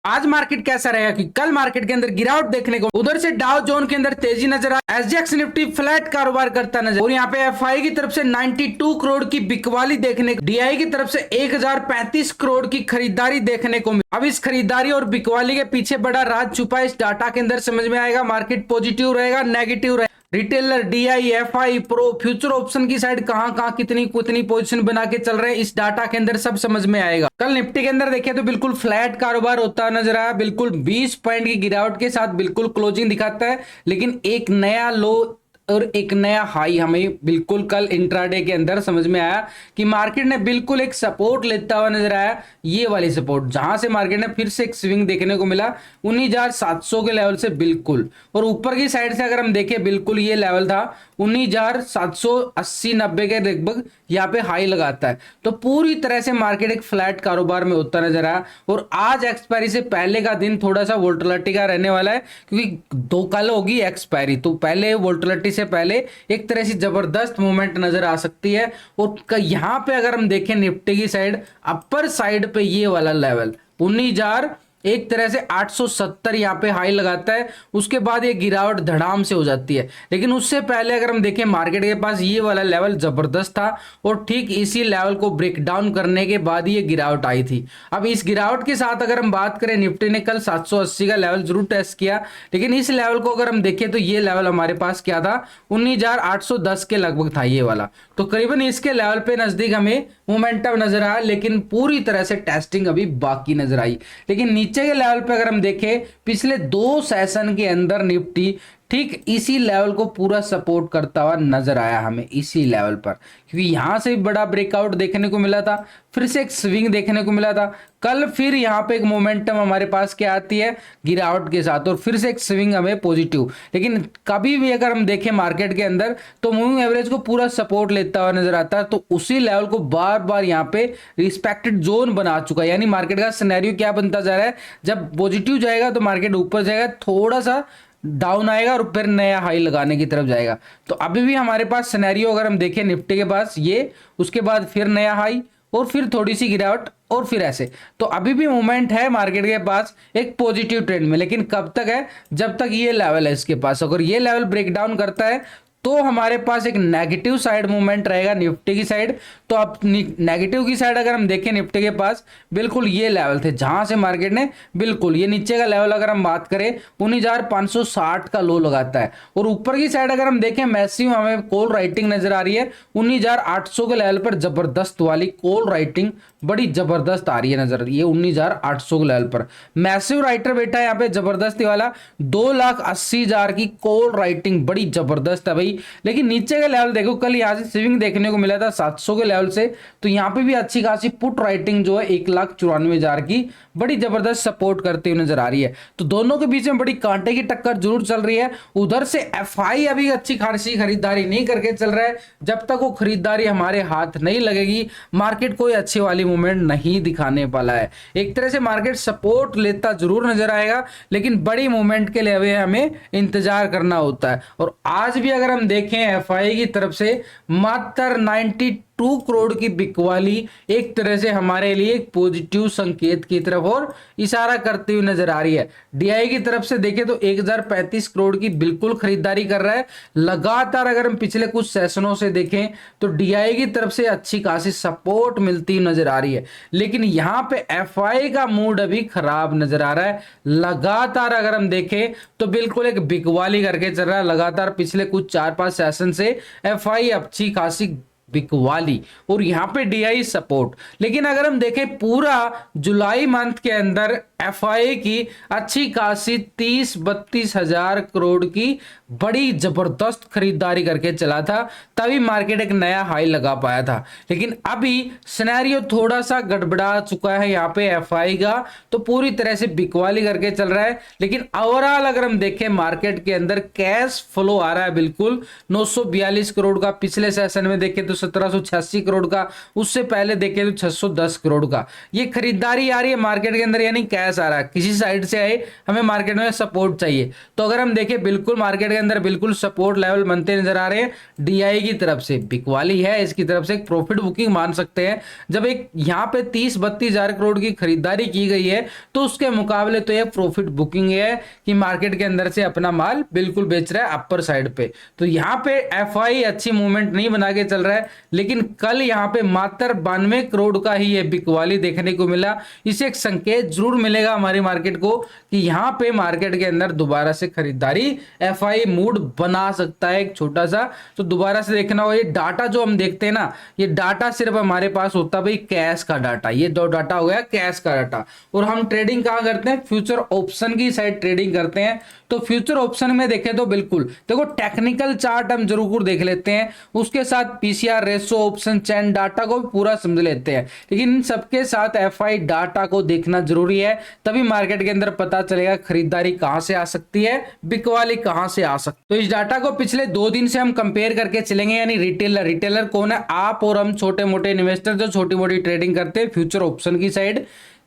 आज मार्केट कैसा रहेगा, कि कल मार्केट के अंदर गिरावट देखने को, उधर से डाउ जोन के अंदर तेजी नजर आ, एसजीएक्स निफ्टी फ्लैट कारोबार करता नजर, और यहाँ पे एफआई की तरफ से 92 करोड़ की बिकवाली देखने को, डीआई की तरफ से 1035 करोड़ की खरीदारी देखने को मिली। अब इस खरीदारी और बिकवाली के पीछे बड़ा राज छुपा है, इस डाटा के अंदर समझ में आएगा। मार्केट पॉजिटिव रहेगा, नेगेटिव रहेगा, retailer, DI, FI, pro, future option की साइड कहां कहां कितनी कितनी पोजीशन बना के चल रहे हैं, इस डाटा के अंदर सब समझ में आएगा। कल निफ्टी के अंदर देखिए तो बिल्कुल फ्लैट कारोबार होता नजर आया, बिल्कुल 20 पॉइंट की गिरावट के साथ बिल्कुल क्लोजिंग दिखाता है, लेकिन एक नया लो और एक नया हाई हमें बिल्कुल कल इंट्राडे के अंदर समझ में आया कि मार्केट ने बिल्कुल एक सपोर्ट लेता हुआ नजर आया, ये वाली सपोर्ट जहां से मार्केट ने फिर से एक स्विंग देखने को मिला 19,700 के लेवल से बिल्कुल, और ऊपर की साइड से अगर हम देखें बिल्कुल ये लेवल था 19,780-90 के लगभग यहाँ पे हाई लगाता है। तो पूरी तरह से मार्केट एक फ्लैट कारोबार में होता नजर आया, और आज एक्सपायरी से पहले का दिन थोड़ा सा वोल्टिलिटी का रहने वाला है, क्योंकि दो कल होगी एक्सपायरी, तो पहले वोल्टिलिटी से पहले एक तरह से जबरदस्त मूवमेंट नजर आ सकती है। और यहां पे अगर हम देखें निफ्टी की साइड, अपर साइड पे ये वाला लेवल 19,000 एक तरह से 870 यहाँ पे हाई लगाता है, उसके बाद ये गिरावट धड़ाम से हो जाती है। लेकिन उससे पहले अगर हम देखें मार्केट के पास ये वाला लेवल जबरदस्त था, और ठीक इसी लेवल को ब्रेक डाउन करने के बाद ये गिरावट आई थी। अब इस गिरावट के साथ अगर हम बात करें, निफ्टी ने कल 780 का लेवल जरूर टेस्ट किया, लेकिन इस लेवल को अगर हम देखें तो ये लेवल हमारे पास क्या था, 19,810 के लगभग था ये वाला, तो करीबन इसके लेवल पे नजदीक हमें मोमेंटम नजर आया, लेकिन पूरी तरह से टेस्टिंग अभी बाकी नजर आई। लेकिन नीचे के लेवल पे अगर हम देखें, पिछले 2 सेशन के अंदर निफ्टी ठीक इसी लेवल को पूरा सपोर्ट करता हुआ नजर आया हमें, इसी लेवल पर, क्योंकि यहां से भी बड़ा ब्रेकआउट देखने को मिला था, फिर से एक स्विंग देखने को मिला था। कल फिर यहां पे एक मोमेंटम हमारे पास क्या आती है गिरावट के साथ, और फिर से एक स्विंग हमें पॉजिटिव। लेकिन कभी भी अगर हम देखें मार्केट के अंदर तो मूविंग एवरेज को पूरा सपोर्ट लेता हुआ नजर आता है, तो उसी लेवल को बार बार यहां पे रिस्पेक्टेड जोन बना चुका है। यानी मार्केट का सिनेरियो क्या बनता जा रहा है, जब पॉजिटिव जाएगा तो मार्केट ऊपर जाएगा, थोड़ा सा डाउन आएगा और फिर नया हाई लगाने की तरफ जाएगा। तो अभी भी हमारे पास सिनेरियो अगर हम देखें निफ्टी के पास ये, उसके बाद फिर नया हाई और फिर थोड़ी सी गिरावट और फिर ऐसे, तो अभी भी मूवमेंट है मार्केट के पास एक पॉजिटिव ट्रेंड में। लेकिन कब तक है, जब तक ये लेवल है इसके पास, अगर ये लेवल ब्रेक डाउन करता है तो हमारे पास एक नेगेटिव साइड मूवमेंट रहेगा निफ्टी की साइड। तो अब नेगेटिव की साइड अगर हम देखें निफ्टी के पास बिल्कुल ये लेवल थे जहां से मार्केट ने बिल्कुल ये नीचे का लेवल अगर हम बात करें 19,560 का लो लगाता है, और ऊपर की साइड अगर हम देखें मैसिव हमें कॉल राइटिंग नजर आ रही है 19,800 के लेवल पर, जबरदस्त वाली कॉल राइटिंग बड़ी जबरदस्त आ रही है नजर, ये 19,800 के लेवल पर मैसिव राइटर बैठा है यहाँ पे जबरदस्ती वाला 2,80,000 की कॉल राइटिंग बड़ी जबरदस्त है भाई। लेकिन नीचे का लेवल देखो, कल यहां से स्विंग देखने को मिला था 700 के लेवल से, तो यहां पे भी अच्छी खासी पुट राइटिंग जो है 1,94,000 की बड़ी जबरदस्त सपोर्ट करती हुई नजर आ रही है। तो दोनों के बीच में बड़ी कांटे की टक्कर जरूर चल रही है। उधर से एफआई अभी अच्छी खासी खरीदारी नहीं करके चल रहा है, जब तक वो खरीदारी हमारे हाथ नहीं लगेगी मार्केट कोई अच्छी वाली मूवमेंट नहीं दिखाने वाला है। एक तरह से मार्केट सपोर्ट लेता जरूर नजर आएगा, लेकिन बड़ी मूवमेंट के लिए हमें इंतजार करना होता है। और आज भी अगर हम देखें एफआई की तरफ से मात्र 92 करोड़ की बिकवाली एक तरह से हमारे लिए एक पॉजिटिव संकेत की तरफ और इशारा करती हुई नजर आ रही है। डीआई की तरफ से देखें तो 1035 करोड़ की बिल्कुल खरीदारी कर रहा है लगातार। अगर हम पिछले कुछ सेशनों से देखें तो डीआई की तरफ से अच्छी खासी सपोर्ट मिलती हुई नजर आ रही है, लेकिन यहां पे एफआई का मूड अभी खराब नजर आ रहा है। लगातार अगर हम देखें तो बिल्कुल एक बिकवाली करके चल रहा है लगातार, पिछले कुछ 4-5 सेशन से एफआई अच्छी खासी बिकवाली और यहां पे डीआई सपोर्ट। लेकिन अगर हम देखें पूरा जुलाई मंथ के अंदर एफआई की अच्छी खासी 30-32 हजार करोड़ की बड़ी जबरदस्त खरीदारी करके चला था, तभी मार्केट एक नया हाई लगा पाया था। लेकिन अभी सिनेरियो थोड़ा सा गड़बड़ा चुका है यहाँ पे एफआई का, तो पूरी तरह से बिकवाली करके चल रहा है। लेकिन ओवरऑल अगर हम देखें मार्केट के अंदर कैश फ्लो आ रहा है बिल्कुल 942 करोड़ का, पिछले सेशन में देखें तो 1786 करोड़ का, उससे पहले देखें तो 610 करोड़ का ये खरीदारी आ रही है मार्केट के अंदर। यानी कैश आ रहा है किसी साइड से आए, हमें मार्केट में सपोर्ट चाहिए। तो अगर हम देखें बिल्कुल मार्केट के अंदर बिल्कुल सपोर्ट लेवल बनते नजर आ रहे हैं डीआई की तरफ से। बिकवाली है इसकी तरफ से एक प्रॉफिट बुकिंग मान सकते हैं। जब एक यहाँ पे 30-32 हजार करोड़ की खरीदारी की गई है तो उसके मुकाबले तो ये प्रॉफिट बुकिंग है कि मार्केट के अंदर से अपना माल बिल्कुल बेच रहा है अपर साइड पे। तो यहाँ पे एफआई अच्छी मूवमेंट नहीं बना के चल रहा है, लेकिन कल यहाँ पे मात्र 92 करोड़ का ही ये बिकवाली देखने को मिला। इसे एक संकेत जरूर मिलेगा हमारी मार्केट को कि यहाँ पे मार्केट के अंदर दोबारा से खरीदारी एफआई मूड बना सकता है एक छोटा सा। तो दोबारा से देखना हो, ये डाटा जो हम देखते हैं ना, ये डाटा सिर्फ हमारे पास होता है भाई कैश का डाटा। ये दो डाटा हो गया कैश का डाटा। और हम ट्रेडिंग कहाँ करते हैं? फ्यूचर ऑप्शन की साइड ट्रेडिंग करते हैं। तो फ्यूचर ऑप्शन में देखें तो बिल्कुल देखो टेक्निकल चार्ट हम जरूर देख लेते हैं, उसके साथ पीसीआर रेशो ऑप्शन चैन डाटा को भी पूरा समझ लेते हैं, लेकिन इन सबके साथ एफआई डाटा को देखना जरूरी है। तभी मार्केट के अंदर पता चलेगा खरीदारी कहां से आ सकती है, बिकवाली कहां से आ सकती है। तो इस डाटा को पिछले 2 दिन से हम कंपेयर करके चलेंगे, यानी रिटेलर कौन है? आप और हम छोटे मोटे इन्वेस्टर जो छोटी मोटी ट्रेडिंग करते हैं फ्यूचर ऑप्शन की साइड।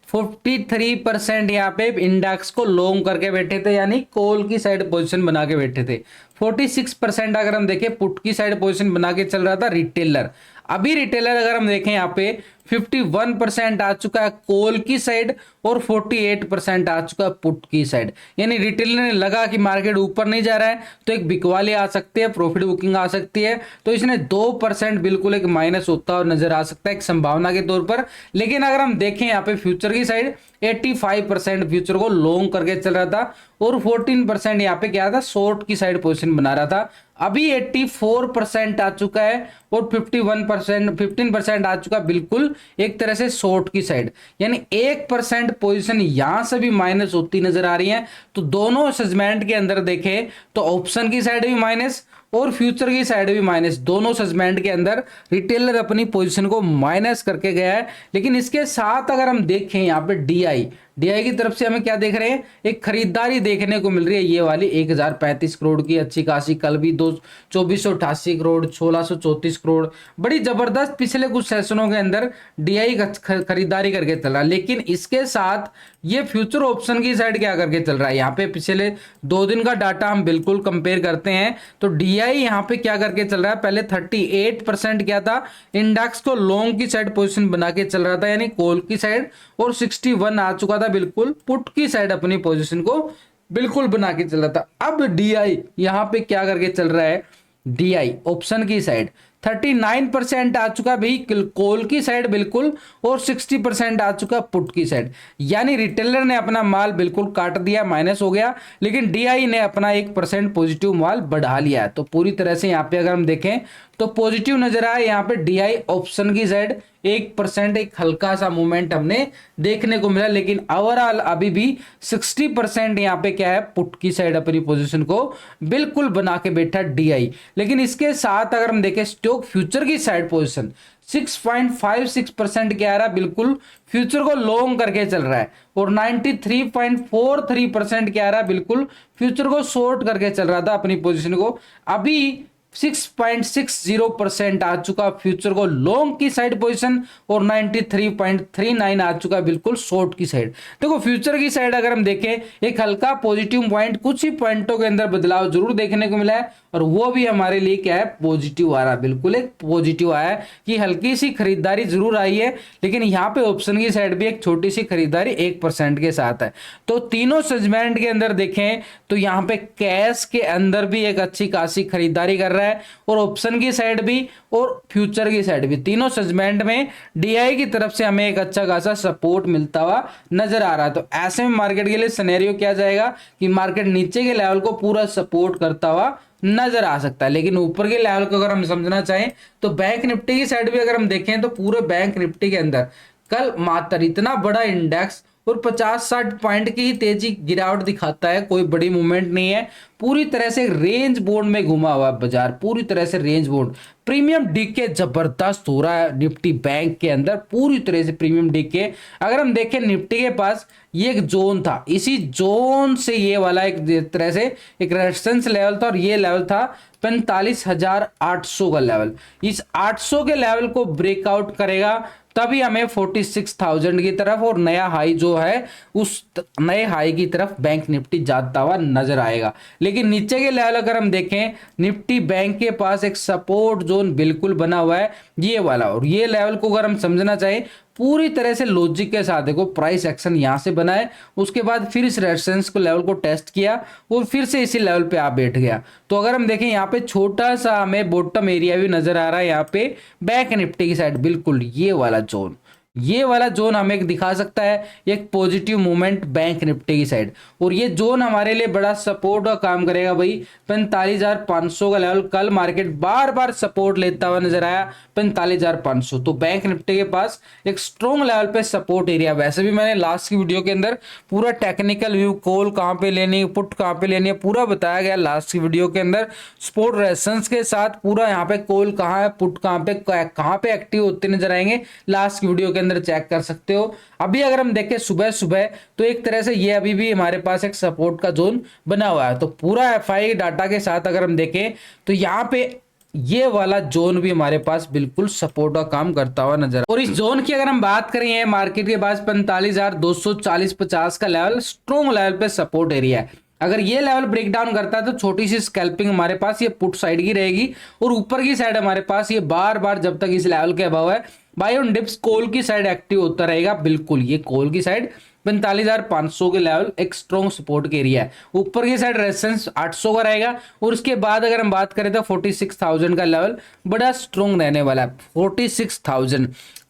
43% यहाँ पे इंडेक्स को लॉन्ग करके बैठे थे, यानी कॉल की साइड पोजीशन बना के बैठे थे। 46% अगर हम देखें पुट की साइड पोजीशन बना के चल रहा था रिटेलर। अभी रिटेलर अगर हम देखें यहाँ पे 51% आ चुका है कॉल की साइड और 48% आ चुका है पुट की साइड। यानी रिटेलर ने लगा कि मार्केट ऊपर नहीं जा रहा है तो एक बिकवाली आ सकती है, प्रॉफिट बुकिंग आ सकती है। तो इसने 2% बिल्कुल एक माइनस होता हुआ नजर आ सकता है एक संभावना के तौर पर। लेकिन अगर हम देखें यहाँ पे फ्यूचर की साइड 85% फ्यूचर को लॉन्ग करके चल रहा था और 14% यहाँ पे क्या था शॉर्ट की साइड पोजीशन बना रहा था। अभी 84% आ चुका है और 15% आ चुका बिल्कुल एक तरह से शॉर्ट की साइड। यानी 1% पोजीशन यहां से भी माइनस होती नजर आ रही है। तो दोनों सेगमेंट के अंदर देखें तो ऑप्शन की साइड भी माइनस और फ्यूचर की साइड भी माइनस, दोनों सेगमेंट के अंदर रिटेलर अपनी पोजीशन को माइनस करके गया है। लेकिन इसके साथ अगर हम देखें यहाँ पे डीआई की तरफ से हमें क्या देख रहे हैं? एक खरीदारी देखने को मिल रही है, ये वाली 1035 करोड़ की अच्छी खासी। कल भी 2488 करोड़, 1634 करोड़, बड़ी जबरदस्त पिछले कुछ सेशनों के अंदर डीआई खरीदारी करके चल रहा है। लेकिन इसके साथ ये फ्यूचर ऑप्शन की साइड क्या करके चल रहा है? यहाँ पे पिछले 2 दिन का डाटा हम बिल्कुल कंपेयर करते हैं तो डीआई यहाँ पे क्या करके चल रहा है? पहले 38% क्या था? इंडेक्स को लॉन्ग की साइड पोजीशन बना के चल रहा था, यानी कॉल की साइड, और 61 आ चुका था बिल्कुल पुट की साइड अपनी पोजीशन को बिल्कुल बना के चल रहा था। अब डीआई यहाँ पे क्या करके चल रहा है? डीआई ऑप्शन की साइड 39% आ चुका भाई कॉल की साइड बिल्कुल और 60% आ चुका पुट की साइड। यानी रिटेलर ने अपना माल बिल्कुल काट दिया, माइनस हो गया, लेकिन डीआई ने अपना 1% पॉजिटिव माल बढ़ा लिया। तो पूरी तरह से यहाँ पे अगर हम देखें तो पॉजिटिव नजर आया यहाँ पे डीआई ऑप्शन की साइड 1% एक हल्का सा मूवमेंट हमने देखने को मिला। लेकिन ओवरऑल अभी भी 60% यहाँ पे क्या है? पुट की साइड अपनी पोजीशन को बिल्कुल बना के बैठा डीआई। लेकिन इसके साथ अगर हम देखें स्टॉक फ्यूचर की साइड पोजीशन 6.56% क्या आ रहा है? बिल्कुल फ्यूचर को लॉन्ग करके चल रहा है और 93.43% क्या आ रहा है? बिल्कुल फ्यूचर को शॉर्ट करके चल रहा था अपनी पोजीशन को। अभी 6.60% आ चुका फ्यूचर को लॉन्ग की साइड पोजीशन और 93.39 आ चुका बिल्कुल शॉर्ट की साइड। देखो फ्यूचर की साइड अगर हम देखें एक हल्का पॉजिटिव पॉइंट, कुछ ही पॉइंटों के अंदर बदलाव जरूर देखने को मिला है और वो भी हमारे लिए क्या है? पॉजिटिव आ रहा है, बिल्कुल एक पॉजिटिव आया है कि हल्की सी खरीदारी जरूर आई है। लेकिन यहाँ पे ऑप्शन की साइड भी एक छोटी सी खरीदारी 1% के साथ है। तो तीनों सेगमेंट के अंदर देखें तो यहाँ पे कैश के अंदर भी एक अच्छी खासी खरीदारी कर रहा है और ऑप्शन की साइड भी और फ्यूचर की साइड भी, तीनों सेगमेंट में डीआई की तरफ से हमें एक अच्छा खासा सपोर्ट मिलता हुआ नजर आ रहा है। तो ऐसे में मार्केट के लिए सिनेरियो क्या जाएगा कि मार्केट नीचे के लेवल को पूरा सपोर्ट करता हुआ नजर आ सकता है। लेकिन ऊपर के लेवल को अगर हम समझना चाहें तो बैंक निफ्टी की साइड भी अगर हम देखें तो पूरे बैंक निफ्टी के अंदर कल मात्र इतना बड़ा इंडेक्स और 50-60 पॉइंट की ही तेजी गिरावट दिखाता है, कोई बड़ी मूवमेंट नहीं है। पूरी तरह से रेंज बोर्ड में घुमा हुआ बाजार, पूरी तरह से रेंज बोर्ड। प्रीमियम डीके जबरदस्त हो रहा है निफ्टी बैंक के अंदर, पूरी तरह से प्रीमियम डीके। अगर हम देखें निफ्टी के पास ये एक जोन था, इसी जोन से ये वाला एक तरह से एक रेजिस्टेंस लेवल था और ये लेवल था 45,800 का लेवल। इस 800 के लेवल को ब्रेकआउट करेगा तभी हमें 46,000 की तरफ और नया हाई जो है उस नए हाई की तरफ बैंक निफ्टी जाता हुआ नजर आएगा। लेकिन नीचे के लेवल अगर हम देखें, निफ्टी बैंक के पास एक सपोर्ट जोन बिल्कुल बना हुआ है ये वाला, और ये लेवल को अगर हम समझना चाहें पूरी तरह से लॉजिक के साथ, देखो प्राइस एक्शन यहां से बना है, उसके बाद फिर इस रेजिस्टेंस को लेवल को टेस्ट किया और फिर से इसी लेवल पे आ बैठ गया। तो अगर हम देखें यहाँ पे छोटा सा हमें बॉटम एरिया भी नजर आ रहा है यहाँ पे बैंक निफ्टी की साइड, बिल्कुल ये वाला जोन, ये वाला जोन हमें दिखा सकता है एक पॉजिटिव मूवमेंट बैंक निफ्टी की साइड, और ये जोन हमारे लिए बड़ा सपोर्ट का काम करेगा भाई। 45,500 का लेवल कल मार्केट बार बार सपोर्ट लेता हुआ नजर आया 45,500, तो बैंक निफ्टी के पास एक स्ट्रॉन्ग लेवल पे सपोर्ट एरिया। वैसे भी मैंने लास्ट की वीडियो के अंदर पूरा टेक्निकल व्यू, कॉल कहां पे लेनी, पुट कहां पे लेनी है, पूरा बताया गया लास्ट की वीडियो के अंदर सपोर्ट रेजिस्टेंस के साथ। पूरा यहाँ पे कॉल कहां है, पुट कहां पे एक्टिव होते नजर आएंगे, लास्ट की वीडियो के अंदर चेक कर सकते हो। अभी अगर हम देखें सुबह सुबह तो एक तरह से ये अभी भी हमारे पास एक सपोर्ट का जोन बना हुआ है। तो पूरा एफआई डाटा के साथ अगर हम देखें तो यहाँ पे ये वाला जोन भी हमारे पास बिल्कुल सपोर्ट का काम करता हुआ नजर। और इस जोन की अगर हम बात करें, मार्केट के पास 45,240-50 का लेवल स्ट्रॉन्ग लेवल पे सपोर्ट एरिया है। अगर ये लेवल ब्रेक डाउन करता है तो छोटी सी स्कैल्पिंग हमारे पास ये पुट साइड की रहेगी, और ऊपर की साइड हमारे पास ये बार बार जब तक इस लेवल के अबव है बाय ऑन डिप्स कॉल की साइड एक्टिव होता रहेगा। बिल्कुल ये कॉल की साइड 45,500 के लेवल एक स्ट्रॉन्ग सपोर्ट के एरिया है। ऊपर की साइड रेजिस्टेंस 800 का रहेगा, और उसके बाद अगर हम बात करें तो 46,000 का लेवल बड़ा स्ट्रॉन्ग रहने वाला है।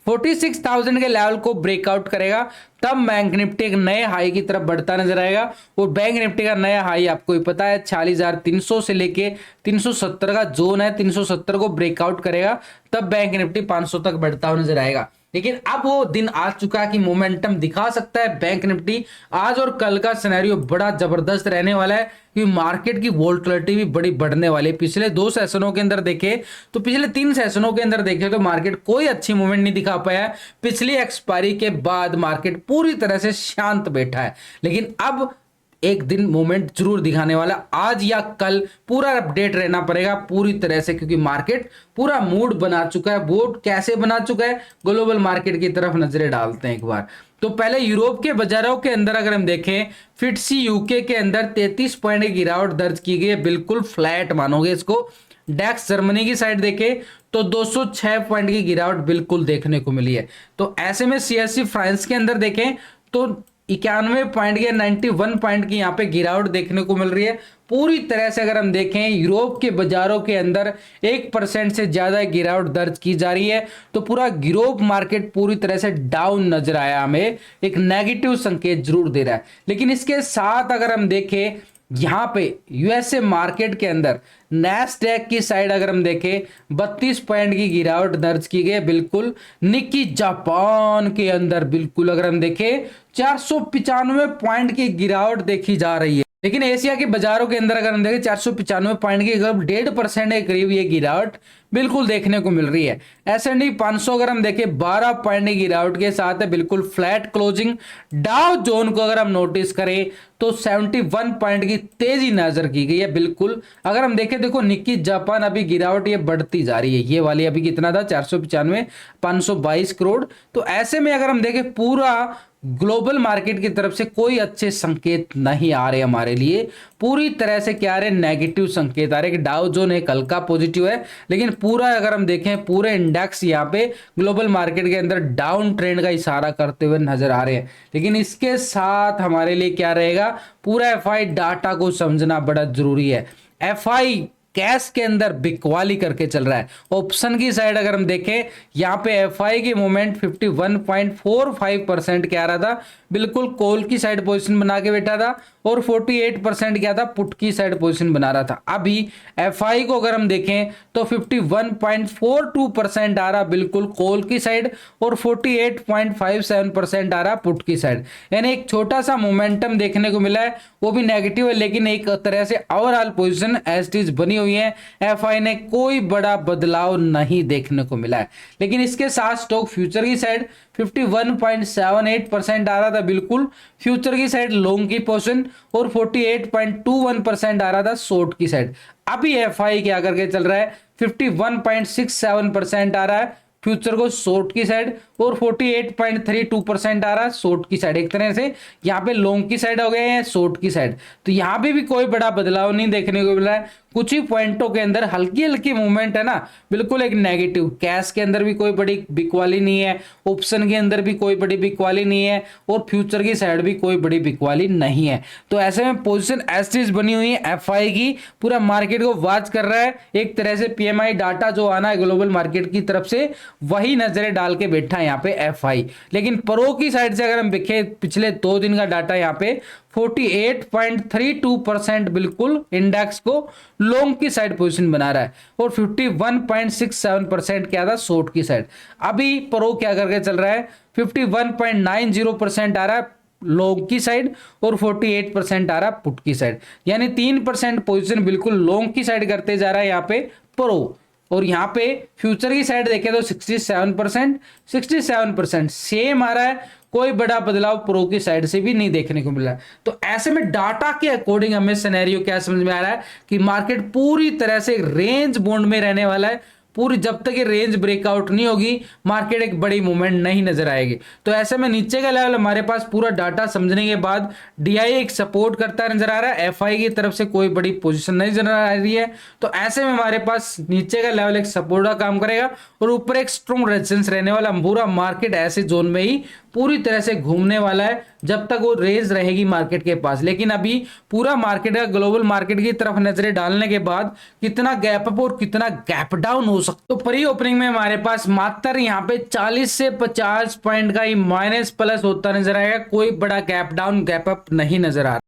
46,000 के लेवल को ब्रेकआउट करेगा तब बैंक निफ्टी एक नए हाई की तरफ बढ़ता नजर आएगा। और बैंक निफ्टी का नया हाई आपको ही पता है 46,300 से लेके 370 का जोन है, 370 को ब्रेकआउट करेगा तब बैंक निफ्टी 500 तक बढ़ता हुआ नजर आएगा। लेकिन अब वो दिन आ चुका है कि मोमेंटम दिखा सकता है बैंक निफ्टी। आज और कल का सिनेरियो बड़ा जबरदस्त रहने वाला है क्योंकि मार्केट की वोलेटिलिटी भी बड़ी बढ़ने वाली है। पिछले 2 सेशनों के अंदर देखे तो पिछले 3 सेशनों के अंदर देखे तो मार्केट कोई अच्छी मूवमेंट नहीं दिखा पाया है। पिछली एक्सपायरी के बाद मार्केट पूरी तरह से शांत बैठा है, लेकिन अब एक दिन मूवमेंट जरूर दिखाने वाला, आज या कल पूरा अपडेट रहना पड़ेगा पूरी तरह से, क्योंकि मार्केट पूरा मूड बना चुका है। बोर्ड कैसे बना चुका है, ग्लोबल मार्केट की तरफ नजरें डालते हैं एक बार। तो पहले यूरोप के बाजारों के अंदर अगर हम देखें, फिटसी यूके के अंदर 33 पॉइंट की गिरावट दर्ज की गई है, बिल्कुल फ्लैट मानोगे इसको। डेक्स जर्मनी की साइड देखें तो 206 पॉइंट की गिरावट बिल्कुल देखने को मिली है। तो ऐसे में सीएससी फ्रांस के अंदर देखें तो 91 पॉइंट की 91 पॉइंट की यहाँ पे गिरावट देखने को मिल रही है। पूरी तरह से अगर हम देखें यूरोप के बाजारों के अंदर 1% से ज्यादा गिरावट दर्ज की जा रही है। तो पूरा यूरोप मार्केट पूरी तरह से डाउन नजर आया, हमें एक नेगेटिव संकेत जरूर दे रहा है। लेकिन इसके साथ अगर हम देखें यहां पे यूएसए मार्केट के अंदर नैस्डैक की साइड अगर हम देखें 32 पॉइंट की गिरावट दर्ज की गई। बिल्कुल निक्की जापान के अंदर बिल्कुल अगर हम देखें 495 पॉइंट की गिरावट देखी जा रही है। लेकिन एशिया के बाजारों के अंदर अगर हम देखें 495 पॉइंट की 1.5% के करीब ये गिरावट बिल्कुल देखने को मिल रही है। S&P 500 अगर हम देखें 12 पॉइंट की गिरावट के साथ है, बिल्कुल फ्लैट क्लोजिंग। डाउ जोन को अगर हम नोटिस करें तो 71 पॉइंट की तेजी नजर की गई है। बिल्कुल अगर हम देखें, देखो निक्की जापान अभी गिरावट ये बढ़ती जा रही है, ये वाली अभी कितना था 495, 522 करोड़। तो ऐसे में अगर हम देखें पूरा ग्लोबल मार्केट की तरफ से कोई अच्छे संकेत नहीं आ रहे हमारे लिए, पूरी तरह से क्या आ रहे नेगेटिव संकेत आ रहे कि डाउ जोन एक हल्का पॉजिटिव है, लेकिन पूरा अगर हम देखें पूरे इंडेक्स यहाँ पे ग्लोबल मार्केट के अंदर डाउन ट्रेंड का इशारा करते हुए नजर आ रहे हैं। लेकिन इसके साथ हमारे लिए क्या रहेगा, पूरा एफआई डाटा को समझना बड़ा जरूरी है। एफआई कैश के अंदर बिकवाली करके चल रहा है। ऑप्शन की साइड अगर हम देखें यहाँ पे एफआई की मूवमेंट 51.45% क्या आ रहा था, बिल्कुल कॉल की साइड पोजीशन बना के बैठा था, और 48% क्या था पुट की साइड पोजीशन बना रहा था। अभी एफआई को अगर हम देखें तो 51.42% आ रहा बिल्कुल कॉल की साइड, और 48.57% आ रहा पुट की साइड। यानी एक छोटा सा मोमेंटम देखने को मिला है, वो भी नेगेटिव है, लेकिन एक तरह से overall position as it is बनी हुई है। एफआई ने कोई बड़ा बदलाव नहीं देखने को मिला है। लेकिन इसके साथ स्टॉक फ्यूचर की साइड 51.78% आ रहा था बिल्कुल फ्यूचर की साइड लॉन्ग की पोजीशन, और 48.21% आ रहा था शॉर्ट की साइड। अभी एफआई क्या करके चल रहा है, 51.67% आ रहा है फ्यूचर को शॉर्ट की साइड, और 48.32% आ रहा है शॉर्ट की साइड। एक तरह से यहाँ पे लॉन्ग की साइड हो गए हैं, शॉर्ट की साइड। तो यहाँ पे भी कोई बड़ा बदलाव नहीं देखने को मिला है। कुछ ही पॉइंटों के अंदर हल्की हल्की मूवमेंट है ना, बिल्कुल एक नेगेटिव। कैश के अंदर भी कोई बड़ी बिकवाली नहीं है, ऑप्शन के अंदर भी कोई बड़ी बिकवाली नहीं है, और फ्यूचर की साइड भी कोई बड़ी बिकवाली नहीं है। तो ऐसे में पोजीशन एस बनी हुई है एफआई की, पूरा मार्केट को वॉच कर रहा है। एक तरह से पीएमआई डाटा जो आना है ग्लोबल मार्केट की तरफ से, वही नजरें डाल के बैठा है यहाँ पे एफआई। लेकिन प्रो की साइड से अगर हम देखें पिछले 2 दिन का डाटा, यहाँ पे 48.32% बिल्कुल इंडेक्स को लॉन्ग की साइड पोजीशन बना रहा है, और 51.67% क्या था शॉर्ट की साइड। अभी प्रो क्या करके चल रहा है, 51.90% आ रहा है लॉन्ग की साइड, और 48% आ रहा है पुट की साइड। यानी 3% पोजीशन बिल्कुल लॉन्ग की साइड करते जा रहा है यहाँ पे प्रो। और यहाँ पे फ्यूचर की साइड देखें तो 67% सेम आ रहा है, कोई बड़ा बदलाव प्रो की साइड से भी नहीं देखने को मिला। तो ऐसे में डाटा के अकॉर्डिंग हमें सिनेरियो क्या समझ में आ रहा है कि मार्केट पूरी तरह से रेंज बाउंड में रहने वाला है। पूरी जब तक ये रेंज ब्रेकआउट नहीं होगी, मार्केट एक बड़ी मूवमेंट नहीं नजर आएगी। तो ऐसे में नीचे का लेवल हमारे पास पूरा डाटा समझने के बाद डीआई एक सपोर्ट करता नजर आ रहा है, एफआई की तरफ से कोई बड़ी पोजीशन नहीं नजर आ रही है। तो ऐसे में हमारे पास नीचे का लेवल एक सपोर्ट का काम करेगा, और ऊपर एक स्ट्रॉन्ग रेजिस्टेंस रहने वाला। पूरा मार्केट ऐसे जोन में ही पूरी तरह से घूमने वाला है जब तक वो रेंज रहेगी मार्केट के पास। लेकिन अभी पूरा मार्केट का ग्लोबल मार्केट की तरफ नजरें डालने के बाद कितना गैप अप और कितना गैप डाउन हो सकता। तो प्री ओपनिंग में हमारे पास मात्र यहाँ पे 40 से 50 पॉइंट का ही माइनस प्लस होता नजर आएगा, कोई बड़ा गैप डाउन गैप अप नहीं नजर आ रहा।